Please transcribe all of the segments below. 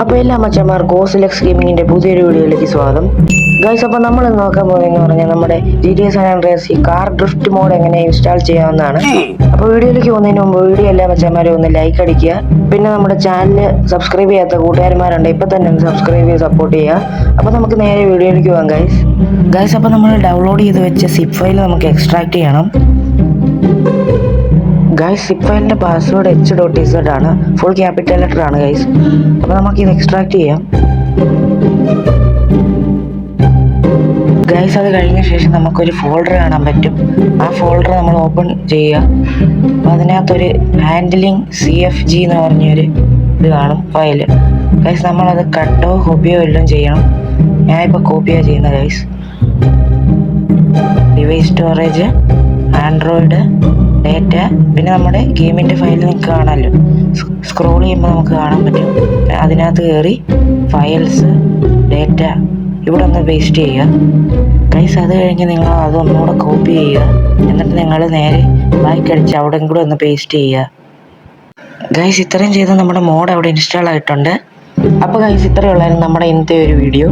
അപ്പോൾ എല്ലാ മച്ചന്മാർക്കും ഗോസിലെക്സ് ഗെയിമിങ്ങിന്റെ പുതിയൊരു വീഡിയോയിലേക്ക് സ്വാഗതം. ഗൈസ്, അപ്പോൾ നമ്മൾ നോക്കാൻ പോകുന്നതെന്ന് പറഞ്ഞാൽ നമ്മുടെ GTA San Andreas ഈ കാർ ഡ്രിഫ്റ്റ് മോഡ് എങ്ങനെ ഇൻസ്റ്റാൾ ചെയ്യാവുന്നതാണ്. അപ്പോൾ വീഡിയോയിലേക്ക് പോകുന്നതിന് മുമ്പ് വീഡിയോ എല്ലാ മച്ചന്മാരും ഒന്ന് ലൈക്ക് അടിക്കുക. പിന്നെ നമ്മുടെ ചാനൽ സബ്സ്ക്രൈബ് ചെയ്യാത്ത കൂട്ടുകാരന്മാരുണ്ട്, ഇപ്പം തന്നെ സബ്സ്ക്രൈബ് ചെയ്ത് സപ്പോർട്ട് ചെയ്യുക. അപ്പോൾ നമുക്ക് നേരെ വീഡിയോയിലേക്ക് പോകാം ഗൈസ്. അപ്പോൾ നമ്മൾ ഡൗൺലോഡ് ചെയ്ത് വെച്ച സിപ്പ് ഫയൽ നമുക്ക് എക്സ്ട്രാക്ട് ചെയ്യണം. ഗൈസ്, സിപ്പ് ഫയലിൻ്റെ പാസ്വേഡ് h.tz ആണ്, ഫുൾ ക്യാപിറ്റൽ ലെറ്റർ ആണ് ഗൈസ്. അപ്പോൾ നമുക്ക് ഇത് എക്സ്ട്രാക്ട് ചെയ്യാം ഗൈസ്. അത് കഴിഞ്ഞ ശേഷം നമുക്കൊരു ഫോൾഡർ കാണാൻ പറ്റും. ആ ഫോൾഡർ നമ്മൾ ഓപ്പൺ ചെയ്യുക. അപ്പോൾ അതിനകത്തൊരു ഹാൻഡിലിംഗ് CFG എന്ന് പറഞ്ഞൊരു ഇത് കാണും ഫയൽ ഗൈസ്. നമ്മളത് കട്ടോ കോപ്പിയോ എല്ലാം ചെയ്യണം. ഞാനിപ്പോൾ കോപ്പിയാണ് ചെയ്യുന്നത് guys. Device storage, Android, data, പിന്നെ നമ്മുടെ ഗെയിമിൻ്റെ ഫയൽ നിങ്ങൾക്ക് കാണാമല്ലോ. സ്ക്രോൾ ചെയ്യുമ്പോൾ നമുക്ക് കാണാൻ പറ്റും. അതിനകത്ത് കയറി ഫയൽസ്, ഡേറ്റ ഇവിടെ ഒന്ന് പേസ്റ്റ് ചെയ്യുക ഗൈസ്. അത് കഴിഞ്ഞ് നിങ്ങൾ അതൊന്നുകൂടെ കോപ്പി ചെയ്യുക. എന്നിട്ട് നിങ്ങൾ നേരെ ബാക്ക് അടിച്ച് അവിടെ കൂടെ ഒന്ന് പേസ്റ്റ് ചെയ്യുക ഗൈസ്. ഇത്രയും ചെയ്ത് നമ്മുടെ മോഡ് അവിടെ ഇൻസ്റ്റാൾ ആയിട്ടുണ്ട്. അപ്പോൾ ഗൈസ്, ഇത്രയേ ഉള്ളായിരുന്നു നമ്മുടെ ഇന്നത്തെ ഒരു വീഡിയോ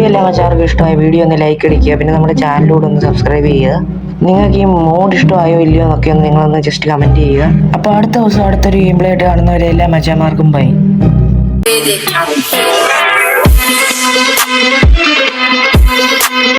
എല്ലാം മച്ചാർക്കും ഇഷ്ടമായ വീഡിയോ ഒന്ന് ലൈക്ക് അടിക്കുക. പിന്നെ നമ്മുടെ ചാനലിലൂടെ ഒന്ന് സബ്സ്ക്രൈബ് ചെയ്യുക. നിങ്ങൾക്ക് ഈ മോഡ് ഇഷ്ടമായോ ഇല്ലയോ എന്നൊക്കെ ഒന്ന് നിങ്ങളൊന്ന് ജസ്റ്റ് കമൻറ്റ് ചെയ്യുക. അപ്പോൾ അടുത്ത ദിവസം അടുത്തൊരു ഗെയിം പ്ലേ ആയിട്ട് കാണുന്നവരെ എല്ലാ മച്ചാന്മാർക്കും ബൈ.